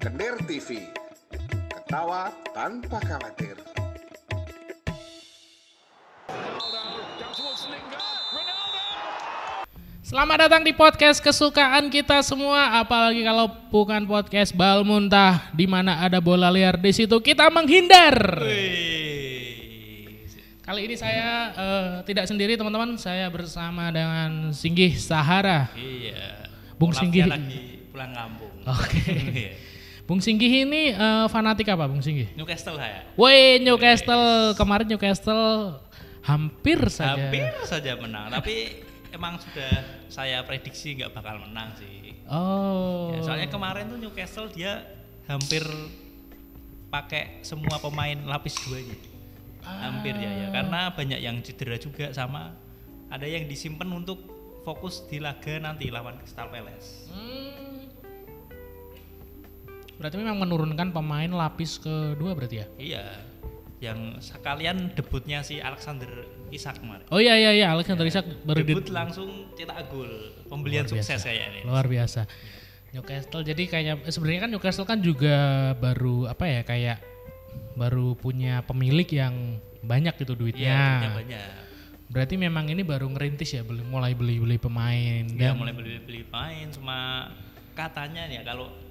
Keder TV, ketawa tanpa khawatir. Selamat datang di podcast kesukaan kita semua, apalagi kalau bukan podcast bal muntah di mana ada bola liar di situ kita menghindar. Kali ini saya tidak sendiri teman-teman, saya bersama dengan Singgih Sahara. Iya. Bung Singgih lagi pulang kampung. Oke. Bung Singgih ini fanatik apa Bung Singgih? Newcastle ya. Woi Newcastle, kemarin Newcastle hampir saja menang, tapi emang sudah saya prediksi nggak bakal menang sih. Oh. Ya, soalnya kemarin tuh Newcastle dia hampir pakai semua pemain lapis 2-nya. Hampir ya, karena banyak yang cedera juga sama ada yang disimpan untuk fokus di laga nanti lawan Crystal Palace. Berarti memang menurunkan pemain lapis kedua berarti ya? Iya. Yang sekalian debutnya si Alexander Isak kemarin. Oh iya Alexander Isak baru debut langsung cetak gol. Pembelian sukses kayaknya. Luar biasa. Newcastle jadi kayaknya sebenarnya kan Newcastle kan juga baru baru punya pemilik yang banyak gitu duitnya. Iya, banyak. Berarti memang ini baru ngerintis ya, mulai beli pemain. Iya, mulai beli pemain. Cuma katanya nih kalau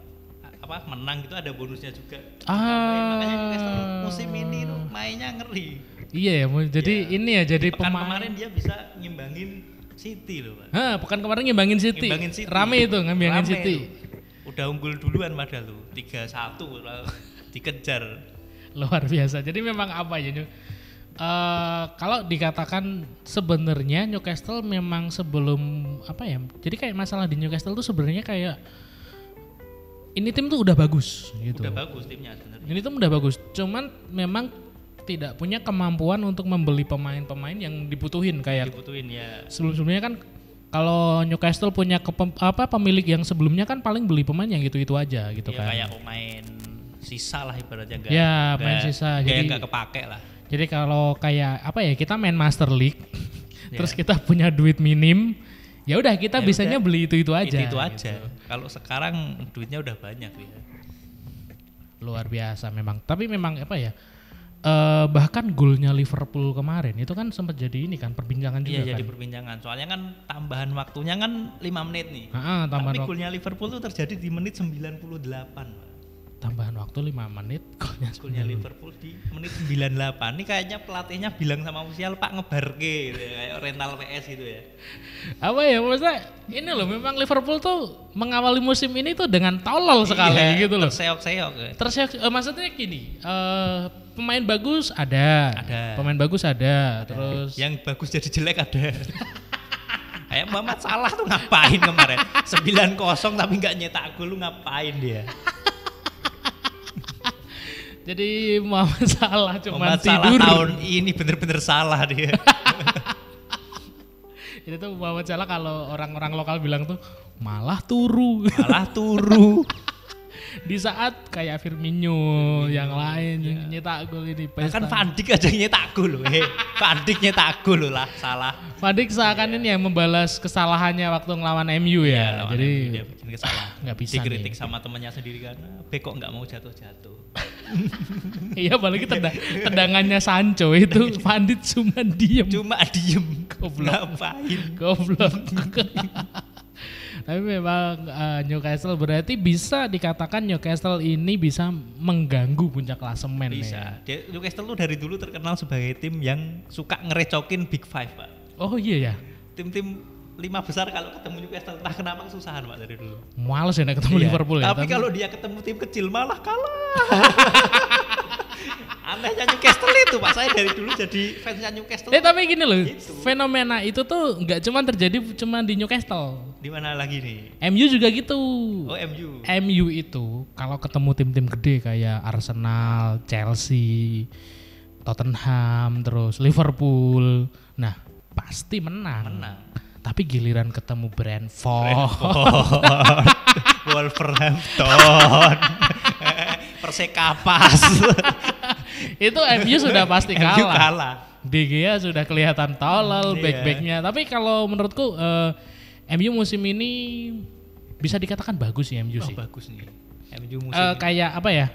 menang gitu ada bonusnya juga. Makanya Newcastle musim ini tuh mainnya ngeri. Iya ya, jadi ini ya jadi pekan pemain. Kemarin dia bisa ngimbangin City loh, Pak. Pekan kemarin ngimbangin City. Rame itu ngimbangin City. Udah unggul duluan padahal tuh 3-1 dikejar. Luar biasa. Jadi memang apa ya? Kalau dikatakan sebenarnya Newcastle memang sebelum jadi kayak masalah di Newcastle tuh sebenarnya kayak ini tim tuh udah bagus gitu. Udah bagus timnya sebenarnya. Ini tuh udah bagus, cuman memang tidak punya kemampuan untuk membeli pemain-pemain yang dibutuhin kayak. Ya. Sebelum-sebelumnya kan kalau Newcastle punya pemilik yang sebelumnya kan paling beli pemain yang gitu-gitu aja gitu ya, kan. Kayak pemain sisa lah ibaratnya pemain sisa. Jadi nggak kepake lah. Jadi kalau kayak kita main Master League, terus kita punya duit minim. Ya udah kita bisanya beli itu aja. Itu aja. Gitu. Kalau sekarang duitnya udah banyak ya. Luar biasa memang. Tapi memang bahkan golnya Liverpool kemarin itu kan sempat jadi ini kan perbincangan juga kan. Iya jadi perbincangan. Soalnya kan tambahan waktunya kan 5 menit nih. Tapi golnya Liverpool tuh terjadi di menit 98. Tambahan waktu 5 menit golnya Liverpool di menit 98. Ini kayaknya pelatihnya bilang sama Musial, Pak ngebarke gitu ya, kayak rental PS gitu ya. Maksudnya ini loh memang Liverpool tuh mengawali musim ini tuh dengan tolol sekali gitu loh. Terseok. Maksudnya gini, pemain bagus ada. Pemain bagus ada. Terus yang bagus jadi jelek ada. Kayak Muhammad Salah tuh ngapain kemarin? 9-0 tapi nggak nyetak gol, lu ngapain dia? Jadi Muhammad Salah cuma tidur. Salah tahun ini bener-bener salah dia. Itu tuh Muhammad Salah kalau orang-orang lokal bilang tuh malah turu. Di saat kayak Firmino yang lain yang nyetak gol ini. Kan Van Dijk aja nyetak gol loh. Van Dijk nyetak gol loh lah, Salah. Van Dijk seakan ini yang membalas kesalahannya waktu ngelawan MU ya. Jadi dia bikin kesalahan. Nggak bisa dikritik nih sama temannya sendiri karena Beko nggak mau jatuh-jatuh. Iya, apalagi tendangannya Sancho itu Van Dijk cuma diem. Goblok. Tapi memang Newcastle berarti bisa dikatakan Newcastle ini bisa mengganggu puncak klasemen. Bisa. Newcastle tuh dari dulu terkenal sebagai tim yang suka ngerecokin Big Five, Pak. Oh iya ya. Tim-tim 5 besar kalau ketemu Newcastle entah kenapa kesusahan, Pak, dari dulu. Males ya ketemu Liverpool ya. Tapi kalau dia ketemu tim kecil malah kalah. Anehnya Newcastle itu, Pak. Saya dari dulu jadi fansnya Newcastle. Tapi gini loh, fenomena itu tuh nggak cuma terjadi di Newcastle. Di mana lagi nih? MU juga gitu. Oh, MU. MU itu kalau ketemu tim-tim gede kayak Arsenal, Chelsea, Tottenham, terus Liverpool, nah pasti menang. Tapi giliran ketemu Brentford. Wolverhampton, Persekapas. Itu MU sudah pasti kalah. MU kalah. De Gea sudah kelihatan tolol back-backnya. Tapi kalau menurutku MU musim ini bisa dikatakan bagus ya MU sih. Bagus nih. MU musim ini. kayak apa ya?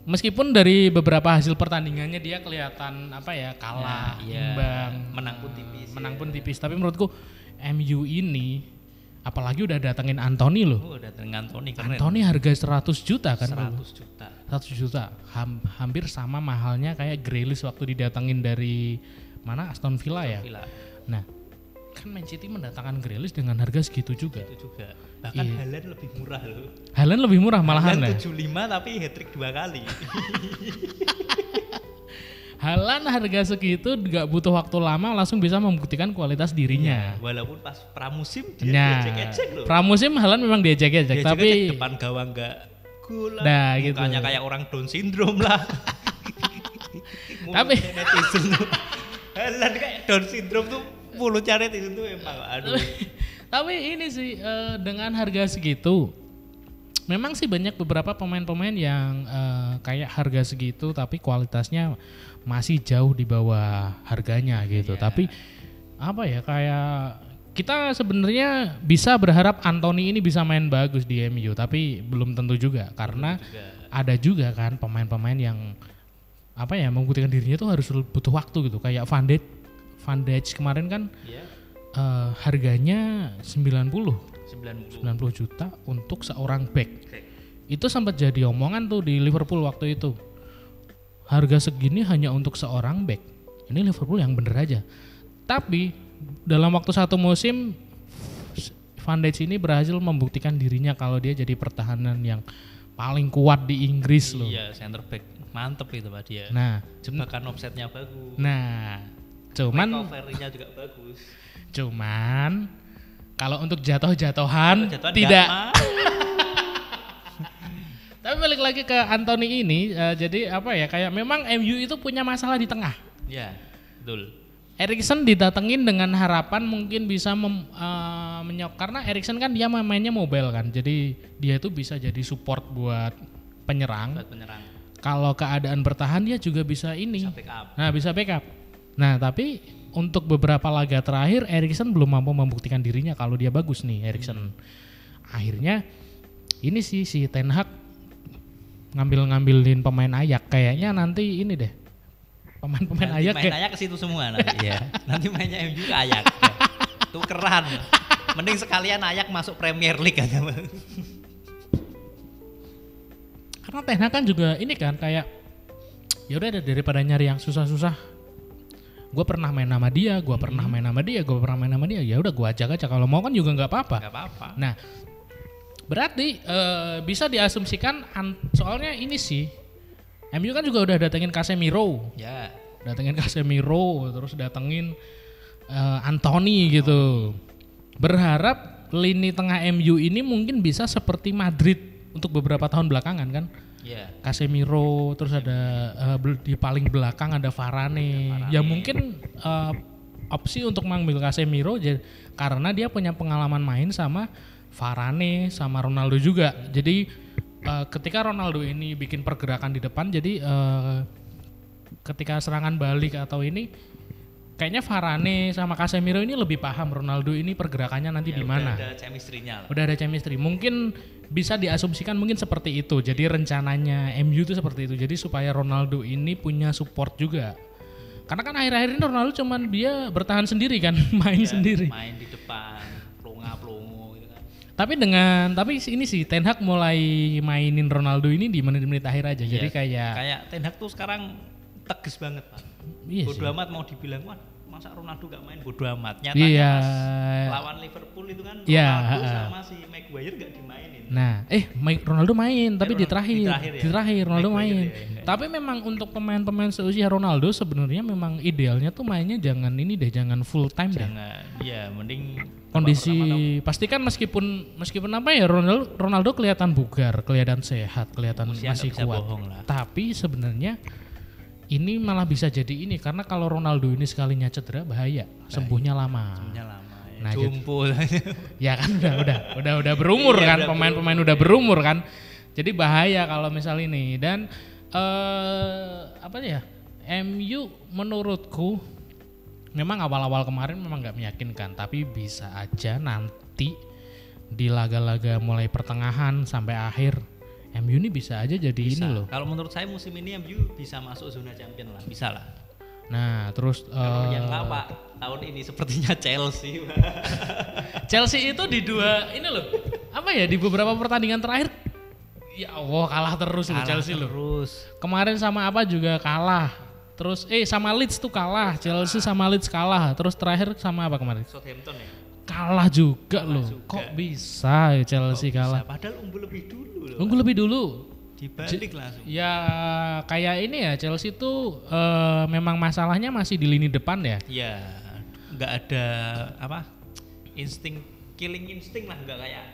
Meskipun dari beberapa hasil pertandingannya dia kelihatan apa ya, kalah, Ya, imbang, menang pun tipis. menang pun tipis. Tapi menurutku MU ini apalagi udah datengin Anthony loh. Oh, datang Anthony keren. Anthony harga 100 juta kan? 100 juta. 100 juta. Hampir sama mahalnya kayak Grealish waktu didatengin dari mana? Aston Villa ya. Villa. Nah, kan Man City mendatangkan Grealish dengan harga segitu juga. Itu juga. Bahkan Iya. Haaland lebih murah loh. Haaland lebih murah malahan Haaland ya. 75 tapi hat-trick 2 kali. Haaland harga segitu gak butuh waktu lama langsung bisa membuktikan kualitas dirinya. Walaupun pas pramusim dia Nah, diejek-ejek loh. pramusim Haaland memang diejek-ejek, Diejek-ejek tapi depan gawang enggak gol lah. Nah, gitu. Mukanya kayak orang Down syndrome lah. Tapi- Mulutnya netizen tuh. Haaland kayak Down syndrome tuh mulutnya netizen tuh emang aduh. tapi ini sih dengan harga segitu memang sih banyak beberapa pemain-pemain yang kayak harga segitu tapi kualitasnya masih jauh di bawah harganya gitu. Tapi apa ya, kayak kita sebenarnya bisa berharap Anthony ini bisa main bagus di MU, tapi belum tentu juga karena ada juga kan pemain-pemain yang apa ya membuktikan dirinya tuh harus butuh waktu gitu. Kayak Van Dijk kemarin kan Iya. harganya 90 90. juta untuk seorang back. Itu sempat jadi omongan tuh di Liverpool waktu itu. Harga segini hanya untuk seorang back. Ini Liverpool yang bener aja. Tapi dalam waktu satu musim Van Dijk ini berhasil membuktikan dirinya kalau dia jadi pertahanan yang paling kuat di Inggris loh. Iya, center back mantep itu Pak dia. Nah, Jebakan offsetnya bagus. cuman Recovery-nya juga bagus. kalau untuk jatuh-jatuhan Jatuhan tidak. nggak Tapi balik lagi ke Anthony ini, jadi apa ya, kayak memang MU itu punya masalah di tengah. Ya, betul. Eriksen didatengin dengan harapan mungkin bisa karena Eriksen kan dia mainnya mobile kan, jadi dia itu bisa jadi support buat penyerang. Buat penyerang. Kalau keadaan bertahan dia juga bisa ini. Bisa backup. Nah, bisa backup. Nah, tapi untuk beberapa laga terakhir Eriksen belum mampu membuktikan dirinya kalau dia bagus nih Eriksen. Akhirnya ini sih si Ten Hag ngambilin pemain Ajax, kayaknya nanti ini deh. Pemain-pemain Nanti Ajax main Ajax ke situ semua nanti. Iya. Nanti mainnya MU ke Ajax. Tukeran. Mending sekalian Ajax masuk Premier League aja. Karena Ten Hag kan juga ini kan kayak ya udah daripada nyari yang susah-susah. Gue pernah main nama dia, gue pernah main nama dia, ya udah gue ajak aja, kalau mau kan juga nggak apa-apa. Gak apa-apa. Nah, berarti bisa diasumsikan soalnya ini sih MU kan juga udah datengin Casemiro, Ya. terus datengin Anthony gitu. Berharap lini tengah MU ini mungkin bisa seperti Madrid untuk beberapa tahun belakangan kan. Ya. Casemiro, terus ada di paling belakang ada Varane. Ya mungkin opsi untuk mengambil Casemiro karena dia punya pengalaman main sama Varane sama Ronaldo juga. Jadi ketika Ronaldo ini bikin pergerakan di depan, jadi ketika serangan balik atau ini kayaknya Varane sama Casemiro ini lebih paham Ronaldo ini pergerakannya nanti di mana. Udah ada chemistry-nya lah. Udah ada chemistry. Mungkin bisa diasumsikan mungkin seperti itu. Jadi rencananya MU itu seperti itu. Jadi supaya Ronaldo ini punya support juga. Karena kan akhir-akhir ini Ronaldo cuman dia bertahan sendiri kan, main sendiri. Main di depan, plonga-plongo gitu kan. Tapi ini sih Ten Hag mulai mainin Ronaldo ini di menit-menit akhir aja. Jadi kayak Ten Hag tuh sekarang tegas banget, Pak. Iya Bodo sih. amat mau dibilang, wah masa Ronaldo gak main, bodo amat. Nyatanya Iya. pas lawan Liverpool itu kan Iya, Ronaldo sama si Maguire gak dimainin. Nah, Ronaldo main tapi di terakhir. ya? Di terakhir Ronaldo Maguire main. ya. Tapi memang untuk pemain-pemain seusia Ronaldo sebenarnya memang idealnya tuh mainnya jangan full time deh. Jangan, iya mending Kondisi pertama-tama pastikan meskipun apa ya Ronaldo kelihatan bugar, kelihatan sehat, kelihatan Usia masih nggak bisa kuat. bohong lah. Tapi sebenarnya ini malah bisa jadi ini karena kalau Ronaldo ini sekalinya cedera bahaya, sembuhnya lama. punya lama ya. Nah, Jumpo. Ya kan udah berumur Iya, kan, udah pemain-pemain udah berumur kan. Jadi bahaya kalau misal ini. Dan apa ya? MU menurutku memang awal-awal kemarin memang nggak meyakinkan, tapi bisa aja nanti di laga-laga mulai pertengahan sampai akhir MU ini bisa aja jadi Bisa. ini loh. Kalau menurut saya musim ini MU bisa masuk zona champion lah, bisa lah. Nah, terus Kalau yang lama tahun ini sepertinya Chelsea. Chelsea itu di dua ini loh. Apa ya, di beberapa pertandingan terakhir ya Allah kalah terus loh Chelsea loh. Terus Kemarin sama apa juga kalah. Terus sama Leeds tuh kalah. Chelsea sama Leeds kalah. Terus terakhir sama apa kemarin? Southampton ya. Kalah juga loh. juga. Kok bisa ya Chelsea Kok bisa? kalah? Padahal unggul lebih dulu loh. Unggul lebih dulu. Dibalik langsung. Ya kayak ini ya, Chelsea tuh memang masalahnya masih di lini depan ya. Iya, nggak ada apa killing insting lah, nggak kayak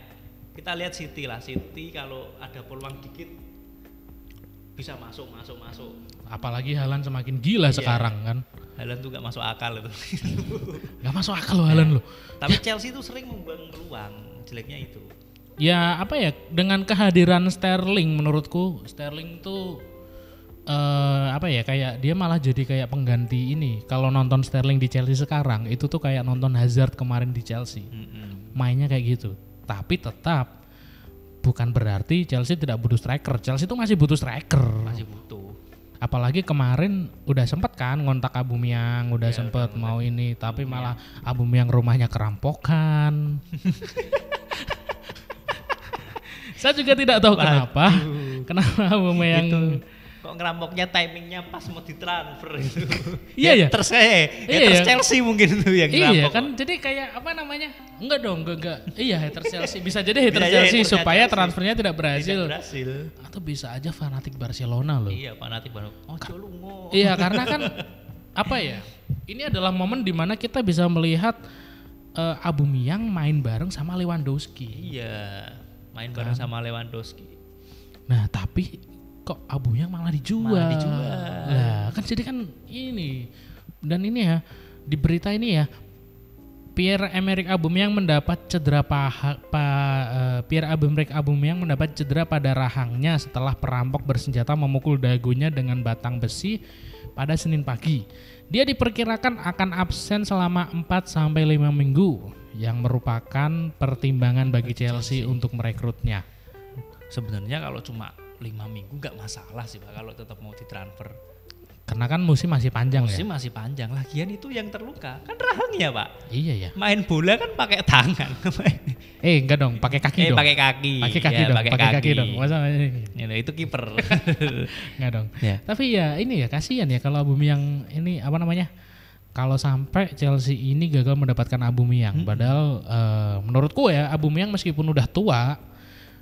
kita lihat City lah. City kalau ada peluang dikit bisa masuk. Apalagi Haaland semakin gila sekarang kan. Haaland tuh nggak masuk akal itu. Gak masuk akal loh Haaland loh. Tapi Chelsea tuh sering membuang peluang, jeleknya itu. Ya apa ya, dengan kehadiran Sterling menurutku Sterling tuh apa ya, kayak dia malah jadi kayak pengganti ini. Kalau nonton Sterling di Chelsea sekarang itu tuh kayak nonton Hazard kemarin di Chelsea. Mainnya kayak gitu. Tapi tetap bukan berarti Chelsea tidak butuh striker. Chelsea tuh masih butuh striker. Masih butuh. Apalagi kemarin udah sempet kan ngontak Aubameyang, udah sempet mau ini, tapi malah Aubameyang rumahnya kerampokan. Saya juga tidak tahu kenapa Aubameyang Gitu. Kok ngerampoknya timingnya pas mau ditransfer itu. Iya ya. Terus Iya, Chelsea mungkin itu yang iya ngerampok. kan, jadi kayak apa namanya? Enggak dong, enggak. Iya, haters Chelsea. Bisa jadi haters Bisa jadi Chelsea hatersnya supaya Chelsea. transfernya tidak berhasil. Tidak berhasil. Atau bisa aja fanatik Barcelona loh. Iya, fanatik banget. Ojo lungo. Iya, karena kan apa ya? Ini adalah momen dimana kita bisa melihat Aubameyang main bareng sama Lewandowski. Iya, main bareng sama Lewandowski. Nah, tapi kok Aubameyang malah dijual. Lah, kan jadi kan ini. Dan ini ya, di berita ini ya, Pierre-Emerick Aubameyang mendapat cedera Pierre-Emerick Aubameyang mendapat cedera pada rahangnya setelah perampok bersenjata memukul dagunya dengan batang besi pada Senin pagi. Dia diperkirakan akan absen selama 4-5 minggu, yang merupakan pertimbangan bagi Chelsea untuk merekrutnya. Sebenarnya kalau cuma 5 minggu nggak masalah sih Pak, kalau tetap mau ditransfer. Karena kan musim masih panjang Musim ya. masih panjang. Lagian itu yang terluka kan rahangnya Pak. Iya ya. Main bola kan pakai tangan. Enggak dong, pakai kaki dong. Pakai kaki. Pakai kaki Ya, dong, pakai pakai kaki dong. Masa Ya, itu kiper. enggak dong. Ya. Tapi ya ini ya kasihan ya kalau Aubameyang ini apa namanya? Kalau sampai Chelsea ini gagal mendapatkan Aubameyang, padahal menurutku ya Aubameyang meskipun udah tua,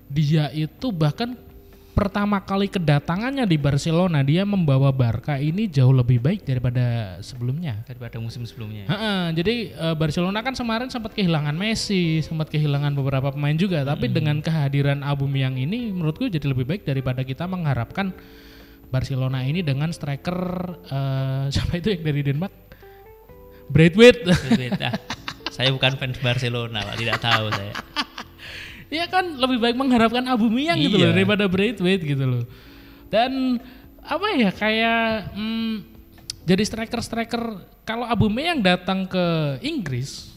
dia itu bahkan pertama kali kedatangannya di Barcelona dia membawa Barca ini jauh lebih baik daripada sebelumnya. Daripada musim sebelumnya. Jadi Barcelona kan kemarin sempat kehilangan Messi, sempat kehilangan beberapa pemain juga, tapi dengan kehadiran Aubameyang ini menurutku jadi lebih baik daripada kita mengharapkan Barcelona ini dengan striker siapa itu yang dari Denmark? Braithwaite. Saya bukan fans Barcelona Pak, tidak tahu saya. Iya kan, lebih baik mengharapkan Aubameyang gitu loh daripada Braithwaite gitu loh. Dan apa ya, kayak jadi striker kalau Aubameyang datang ke Inggris,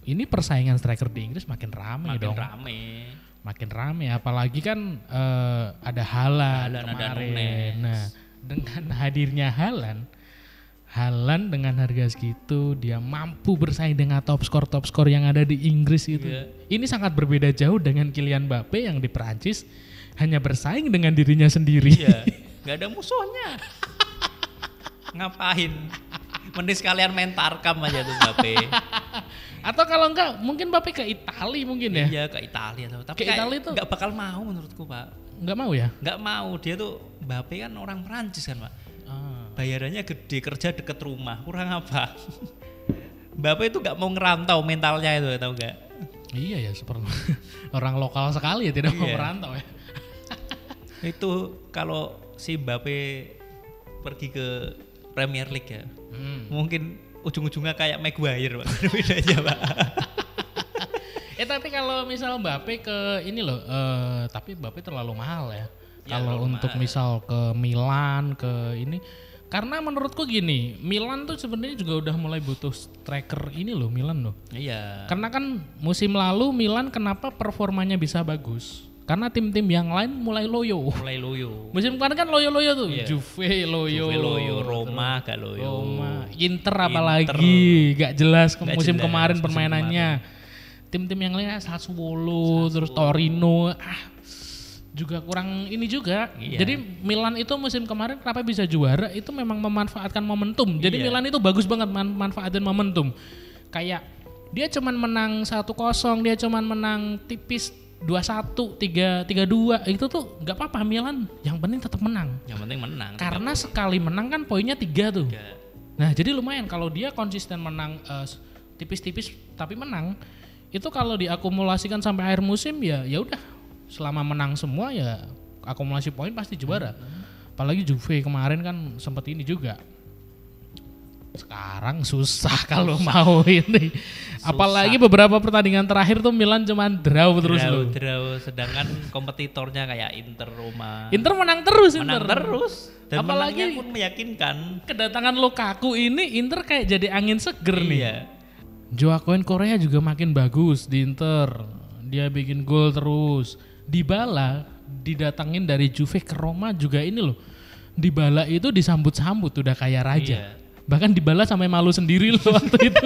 ini persaingan striker di Inggris makin rame dong. Makin rame, apalagi kan ada Haaland kemarin. Nah, dengan hadirnya Haaland dengan harga segitu dia mampu bersaing dengan top skor yang ada di Inggris itu. Ini sangat berbeda jauh dengan Kylian Mbappe yang di Perancis hanya bersaing dengan dirinya sendiri. Iya, nggak ada musuhnya. Ngapain? Mending sekalian main Tarkam aja tuh Mbappe. Atau kalau enggak mungkin Mbappe ke Italia mungkin ya. Iya, ke Italia tuh. Tapi ke Italia tuh nggak bakal mau menurutku Pak. Nggak mau ya? Nggak mau, dia tuh Mbappe kan orang Perancis kan Pak. Bayarannya gede, kerja deket rumah, kurang apa? Mbappe itu nggak mau ngerantau mentalnya itu, tahu nggak? Iya ya, seperti orang lokal sekali ya, tidak mau merantau ya. Itu kalau si Mbappe pergi ke Premier League ya, mungkin ujung-ujungnya kayak Maguire Pak. Bedanya Pak. Tapi kalau misal Mbappe ke ini loh, tapi Mbappe terlalu mahal ya. Kalau untuk misal ke Milan, ke ini, karena menurutku gini, Milan tuh sebenarnya juga udah mulai butuh striker ini loh, Milan loh. Iya. Karena kan musim lalu Milan kenapa performanya bisa bagus? Karena tim-tim yang lain mulai loyo. Mulai loyo. Musim kemarin kan loyo-loyo tuh. Iya. Juve loyo. Juve loyo, Roma gak loyo. Roma, Inter apalagi gak jelas Gak musim jelas kemarin musim permainannya. Tim-tim yang lain Sassuolo, terus Torino, juga kurang ini juga. Iya. Jadi Milan itu musim kemarin kenapa bisa juara itu memang memanfaatkan momentum. Jadi Iya. Milan itu bagus banget manfaatin momentum. Kayak dia cuman menang 1-0, dia cuman menang tipis 2-1, 3-2. Itu tuh nggak apa-apa Milan, yang penting tetap menang. Yang penting menang. Karena sekali menang kan poinnya 3 tuh. 3. Nah, jadi lumayan kalau dia konsisten menang tipis-tipis tapi menang. Itu kalau diakumulasikan sampai akhir musim ya udah. Selama menang semua ya akumulasi poin pasti juara. Apalagi Juve kemarin kan sempat ini juga. Sekarang susah kalau mau ini. Apalagi beberapa pertandingan terakhir tuh Milan cuman draw terus loh. Draw. Sedangkan kompetitornya kayak Inter, Roma. Inter menang terus. Menang terus. Dan apalagi menangnya pun meyakinkan. Kedatangan Lukaku ini Inter kayak jadi angin seger nih. Iya. Joaquin Korea juga makin bagus di Inter. Dia bikin gol terus. Dybala didatangin dari Juve ke Roma juga ini loh. Dybala itu disambut-sambut udah kayak raja. Iya. Bahkan Dybala sampai malu sendiri loh waktu itu.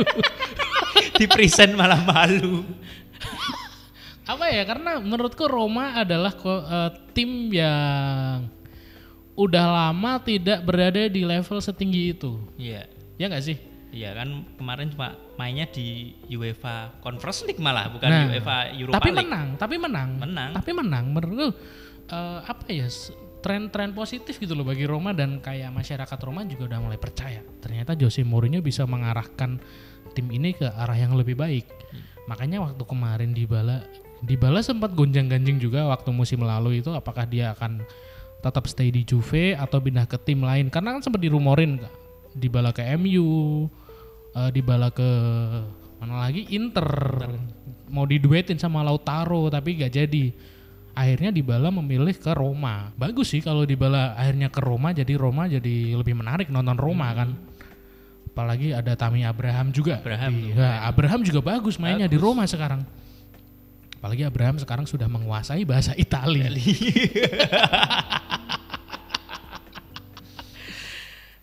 Di present malah malu. Apa ya? Karena menurutku Roma adalah tim yang udah lama tidak berada di level setinggi itu. Iya. Ya nggak sih? Iya kan kemarin cuma mainnya di UEFA Conference League malah bukan UEFA Europa tapi League. Tapi menang. Menurutku apa ya? Tren positif gitu loh bagi Roma dan kayak masyarakat Roma juga udah mulai percaya. Ternyata Jose Mourinho bisa mengarahkan tim ini ke arah yang lebih baik. Makanya waktu kemarin Dybala sempat gonjang-ganjing juga waktu musim lalu itu apakah dia akan tetap stay di Juve atau pindah ke tim lain. Karena kan sempat dirumorin Dybala ke MU, Dybala ke mana lagi Inter. Mau diduetin sama Lautaro tapi gak jadi. Akhirnya Dybala memilih ke Roma. Bagus sih kalau Dybala akhirnya ke Roma jadi lebih menarik nonton Roma kan. Apalagi ada Tammy Abraham juga. Abraham juga bagus mainnya di Roma sekarang. Apalagi Abraham sekarang sudah menguasai bahasa Italia.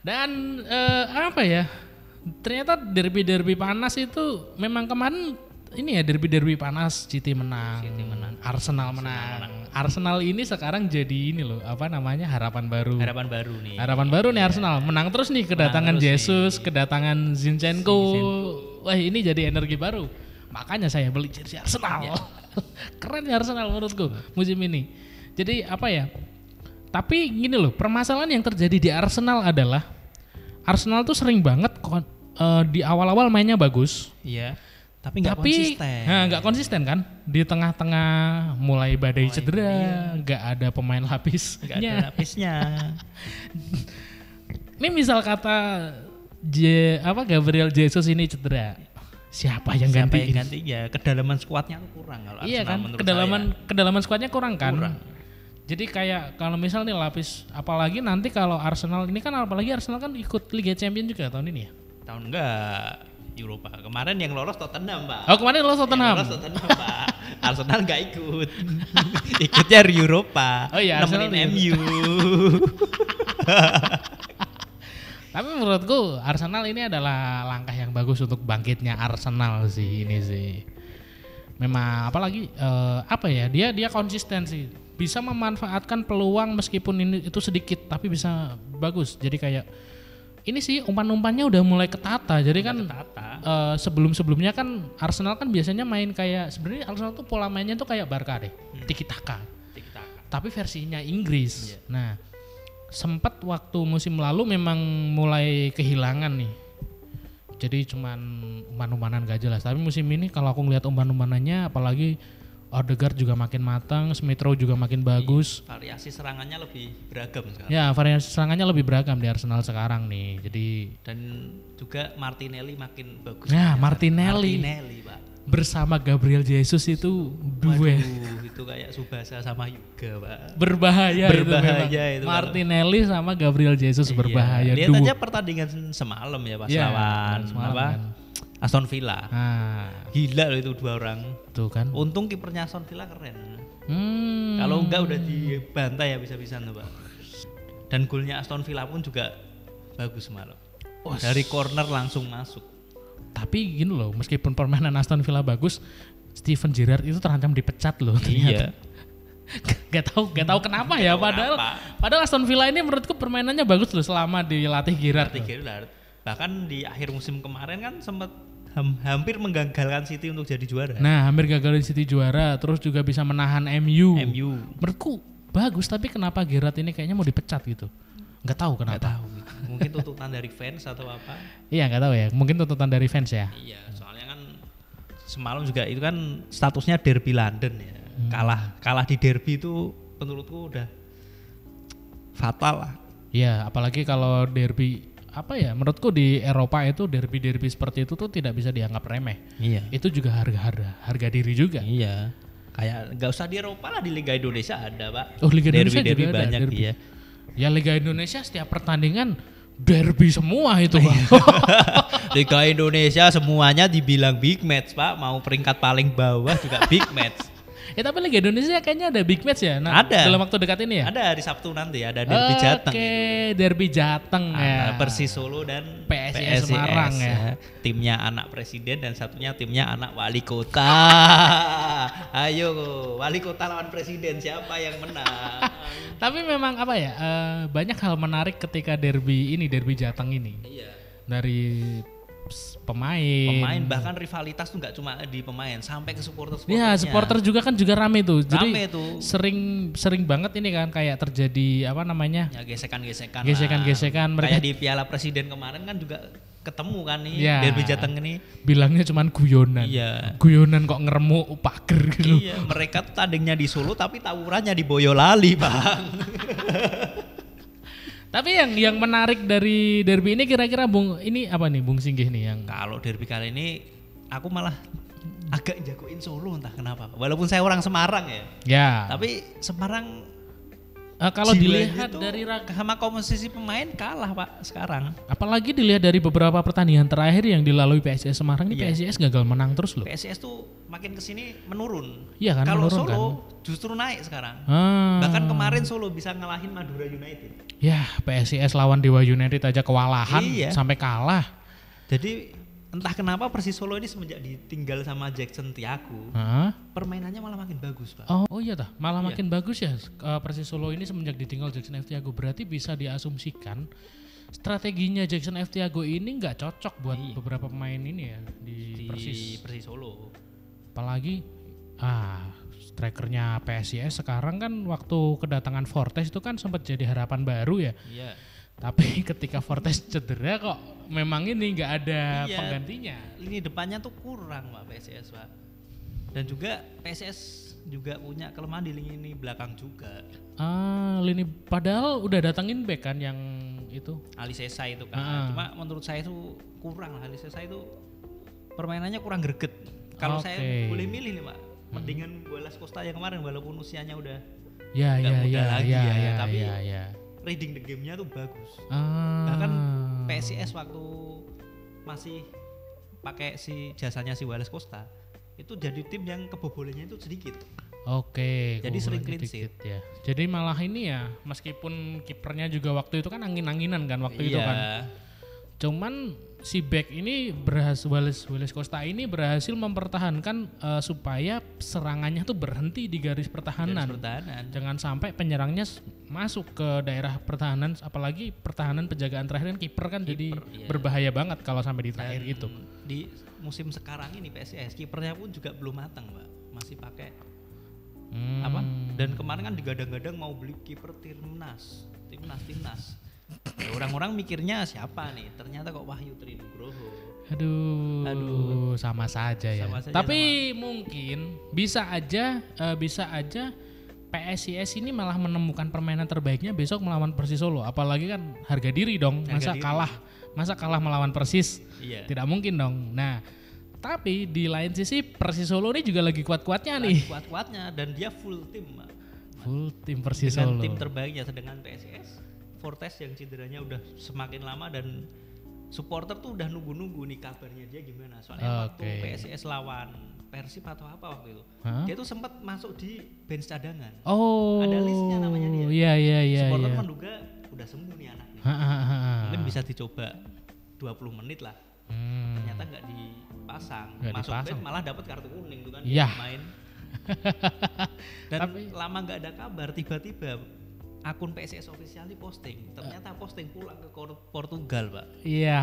Dan apa ya? Ternyata derby panas itu memang kemarin ini ya derby panas. City menang. Arsenal menang. Arsenal ini sekarang jadi ini loh, apa namanya? Harapan baru nih Arsenal. Menang terus nih kedatangan Jesus, kedatangan Zinchenko. Wah, ini jadi energi baru. Makanya saya beli jersey Arsenal. Keren ya Arsenal menurutku musim ini. Jadi apa ya? Tapi gini loh, permasalahan yang terjadi di Arsenal adalah Arsenal tuh sering banget di awal-awal mainnya bagus. Iya. Tapi konsisten. Nggak konsisten kan? Di tengah-tengah mulai badai cedera, nggak ada pemain lapisnya. Nggak ada lapisnya. Ini misal kata Gabriel Jesus ini cedera, siapa yang gantiin? Ya, kedalaman skuadnya kurang kalau iya Arsenal kan, kedalaman skuadnya kurang kan. Kurang. Jadi kayak kalau misal nih lapis, apalagi nanti kalau Arsenal ini kan apalagi Arsenal kan ikut Liga Champions juga tahun ini ya. Tahun enggak. Eropa. Kemarin yang lolos Tottenham, Pak. Oh, kemarin lolos Tottenham. Pak. Arsenal enggak ikut. Ikutnya Eropa. Oh iya, Arsenal MU. Tapi menurutku Arsenal ini adalah langkah yang bagus untuk bangkitnya Arsenal sih ini sih. Memang apalagi apa ya? Dia konsisten sih. Bisa memanfaatkan peluang meskipun ini itu sedikit tapi bisa bagus. Jadi kayak ini sih umpan-umpannya udah mulai ketata. Jadi kan sebelum-sebelumnya kan Arsenal kan biasanya main kayak sebenarnya Arsenal tuh pola mainnya tuh kayak Barca deh, tiki taka. Tapi versinya Inggris. Yeah. Nah, sempat waktu musim lalu memang mulai kehilangan nih. Jadi cuman umpan-umpanan gak jelas. Tapi musim ini kalau aku ngeliat umpan-umpanannya apalagi Odegaard juga makin matang, Smith Rowe juga makin bagus. Variasi serangannya lebih beragam sekarang. Ya, variasi serangannya lebih beragam di Arsenal sekarang nih. Jadi dan juga Martinelli makin bagus. Nah, Martinelli Pak. Bersama Gabriel Jesus itu duet. Itu kayak Subasa sama Yuga, Pak. Berbahaya itu. Martinelli sama Gabriel Jesus berbahaya. Lihat aja pertandingan semalam ya pas lawan apa? Kan. Aston Villa. Gila loh itu dua orang. Tuh kan. Untung kipernya Aston Villa keren. Kalau enggak udah dibantai habis-habisan tuh Pak. Dan golnya Aston Villa pun juga bagus malam. Dari corner langsung masuk. Tapi gini loh, meskipun permainan Aston Villa bagus, Steven Gerrard itu terancam dipecat loh ternyata. Iya. Gak tahu kenapa ya, padahal Aston Villa ini menurutku permainannya bagus loh selama dilatih Gerrard. Bahkan di akhir musim kemarin kan sempat hampir menggagalkan City untuk jadi juara. Nah, hampir gagalin City juara, terus juga bisa menahan MU. Menurutku bagus, tapi kenapa Gerrard ini kayaknya mau dipecat gitu? Nggak tahu kenapa. Nggak tahu. Mungkin tuntutan dari fans atau apa? Iya, nggak tahu ya. Mungkin tuntutan dari fans ya. Iya, soalnya kan semalam juga itu kan statusnya derby London ya. Kalah di derby itu menurutku udah fatal lah. Iya, apalagi kalau derby apa ya? Menurutku di Eropa itu derby seperti itu tuh tidak bisa dianggap remeh. Iya. Itu juga harga diri juga. Iya. Kayak nggak usah di Eropa lah, di Liga Indonesia ada Pak. Oh, Liga Indonesia derby juga banyak ada derby. ya. Ya Liga Indonesia setiap pertandingan derby semua itu Pak. Liga Indonesia semuanya dibilang big match Pak. Mau peringkat paling bawah juga big match. Ya tapi Liga Indonesia kayaknya ada big match ya. Nah, ada. Dalam waktu dekat ini ya. Ada hari Sabtu nanti ada derby Jateng. Oke, derby Jateng ya. Persis Solo dan PSIS Semarang ya. Timnya anak presiden dan satunya timnya anak wali kota. Ayo wali kota lawan presiden, siapa yang menang? Tapi memang apa ya? Banyak hal menarik ketika derby Jateng ini. Iya. Dari pemain bahkan rivalitas tuh nggak cuma di pemain, sampai ke supporter-supporternya. Iya, supporter juga kan juga rame tuh. Jadi rame tuh. sering banget ini kan kayak terjadi apa namanya? Ya gesekan-gesekan. Mereka kayak di Piala Presiden kemarin kan juga ketemu kan nih ya, derby Jateng ini. Bilangnya cuman guyonan. Iya. Guyonan kok ngeremuk pager gitu. Iya, mereka tuh tandingnya di Solo tapi tawurannya di Boyolali, Bang. Tapi yang menarik dari derby ini kira-kira Bung Singgih nih yang kalau derby kali ini aku malah agak jagoin Solo entah kenapa. Walaupun saya orang Semarang ya. Ya. Tapi Semarang kalau dilihat dari sama komposisi pemain kalah Pak sekarang. Apalagi dilihat dari beberapa pertandingan terakhir yang dilalui PSIS Semarang ini, PSIS gagal menang terus loh. PSIS tuh makin kesini menurun. Iya kan, kalau menurun Solo kan? Justru naik sekarang. Bahkan kemarin Solo bisa ngalahin Madura United. Ya PSIS lawan Dewa United aja kewalahan sampai kalah. Jadi entah kenapa Persis Solo ini semenjak ditinggal sama Jackson Tiago, permainannya malah makin bagus Pak. Oh iya tah, malah makin bagus ya Persis Solo ini semenjak ditinggal Jackson F Tiago. Berarti bisa diasumsikan strateginya Jackson F Tiago ini nggak cocok buat beberapa pemain ini ya di Persis Solo. Apalagi strikernya PSIS sekarang kan waktu kedatangan Fortes itu kan sempat jadi harapan baru ya. Iya. Tapi ketika Fortes cedera kok memang ini nggak ada penggantinya. Lini depannya tuh kurang Pak PSIS Pak. Dan juga PSIS juga punya kelemahan di lini belakang juga. Lini padahal udah datangin back kan yang itu. Ali Sesa itu kan. Cuma menurut saya itu kurang. Ali Sesa itu permainannya kurang greget. Kalau saya boleh milih nih Pak, mendingan Wallace Costa yang kemarin walaupun usianya udah tapi reading the game-nya tuh bagus. Bahkan PSIS waktu masih pakai jasanya si Wallace Costa itu jadi tim yang kebobolannya itu sedikit. Oke. Jadi sering clean sheet ya. Jadi malah ini ya, meskipun kipernya juga waktu itu kan angin-anginan kan waktu itu kan. Cuman si back ini Wallace Costa ini berhasil mempertahankan supaya serangannya tuh berhenti di garis pertahanan. Jangan sampai penyerangnya masuk ke daerah pertahanan, apalagi pertahanan penjagaan terakhir kan kiper kan jadi berbahaya banget kalau sampai di terakhir itu. Di musim sekarang ini PSIS kipernya pun juga belum matang, Mbak. Masih pakai Dan kemarin kan digadang-gadang mau beli kiper timnas. Ya, orang-orang mikirnya siapa nih? Ternyata kok Wahyu Trinugroho. Aduh, sama saja ya. Tapi mungkin bisa aja PSIS ini malah menemukan permainan terbaiknya besok melawan Persis Solo. Apalagi kan harga diri dong. Masa kalah melawan Persis? Iya. Tidak mungkin dong. Nah, tapi di lain sisi Persis Solo ini juga lagi kuat-kuatnya nih. Kuat-kuatnya dan dia full tim, Mbak. Full tim Persis Solo. Dengan tim terbaiknya sedangkan PSIS Fortes yang cederanya udah semakin lama dan supporter tuh udah nunggu-nunggu nih kabarnya dia gimana. Soalnya waktu Oke. PSIS lawan Persib atau apa waktu itu, Hah? dia tuh sempat masuk di bench cadangan. Oh. Ada listnya namanya dia. Iya. Supporter Iya. menduga udah sembuh nih anaknya. Ha. Mungkin bisa dicoba 20 menit lah. Ternyata nggak dipasang. Nggak Masuk dipasang. bench malah dapat kartu kuning tuh kan Iya. main. Dan Tapi- lama nggak ada kabar, tiba-tiba akun PSIS official posting. Ternyata posting pulang ke Portugal, Pak. Iya,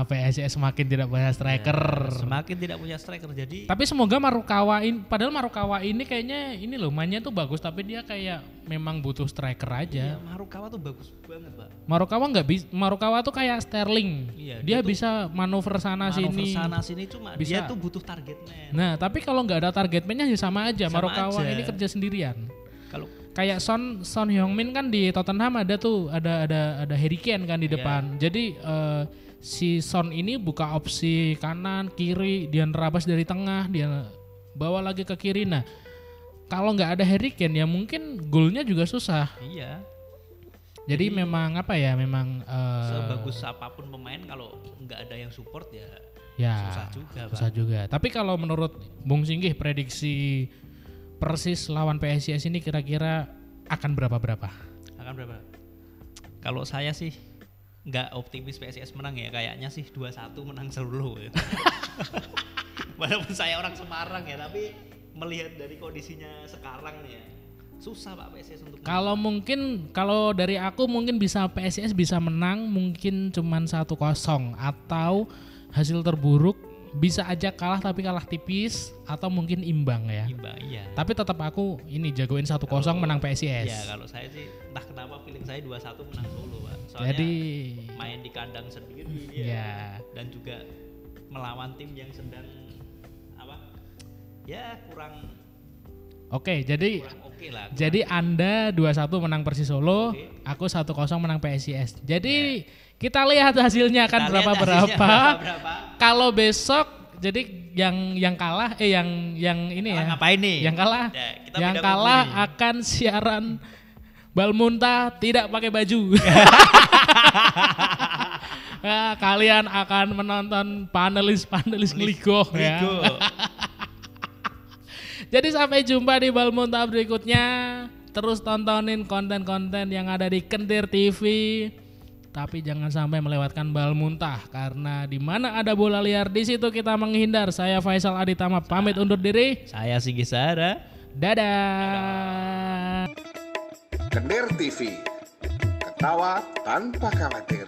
PSIS semakin tidak punya striker. Ya, semakin tidak punya striker. Jadi Tapi semoga Marukawa ini, padahal Marukawa ini kayaknya ini loh mainnya tuh bagus, tapi dia kayak memang butuh striker aja. ya, Marukawa tuh bagus banget, Pak. Marukawa nggak bisa, Marukawa tuh kayak Sterling. Iya, dia dia tuh bisa manuver sana Manuver sini. sana sini cuma Bisa. dia tuh butuh target man. Nah, tapi kalau nggak ada target man-nya ya sama aja. Sama Marukawa aja. ini kerja sendirian. Kalau Kayak Son Heung-min kan di Tottenham ada tuh ada Harry Kane kan di Iya. depan. Jadi si Son ini buka opsi kanan, kiri, dia nerabas dari tengah, dia bawa lagi ke kiri. Nah, kalau nggak ada Harry Kane ya mungkin golnya juga susah. iya, Jadi memang apa ya? Memang sebagus apapun pemain kalau nggak ada yang support ya ya susah juga, Pak. susah juga. Tapi kalau menurut Bung Singgih prediksi Persis lawan PSIS ini kira-kira akan berapa? Akan berapa? Kalau saya sih nggak optimis PSIS menang ya, kayaknya sih 2-1 menang Solo ya. Walaupun saya orang Semarang ya, tapi melihat dari kondisinya sekarang nih ya, susah Pak PSIS untuk Kalau dari aku mungkin bisa PSIS bisa menang mungkin cuman 1-0 atau hasil terburuk bisa aja kalah tapi kalah tipis atau mungkin imbang ya. imbang, iya. Tapi tetap aku ini jagoin 1-0 menang PSIS. Ya kalau saya sih entah kenapa feeling saya 2-1 menang Solo, Pak. Soalnya Jadi main di kandang sendiri ya. dan juga melawan tim yang sedang apa? Ya kurang Oke, jadi oke lah. Jadi Anda 2-1 menang Persis Solo, Oke. aku 1-0 menang PSIS. Jadi kita lihat hasilnya akan Kita lihat hasilnya berapa. berapa. Kalau besok jadi yang kalah yang ini Kalah ya. ngapain nih? Yang kalah. Ya, kita yang beda kalah kubu nih. akan siaran Balmunta tidak pakai baju. Nah, kalian akan menonton panelis ngeligoh ya. Ligo. Jadi sampai jumpa di Balmunta berikutnya. Terus tontonin konten-konten yang ada di Kendir TV. Tapi jangan sampai melewatkan Balmunta karena di mana ada bola liar di situ kita menghindar. Saya Faisal Aditama pamit undur diri. Saya Singgih Sahara. Dadah. Kendir TV. Ketawa tanpa khawatir.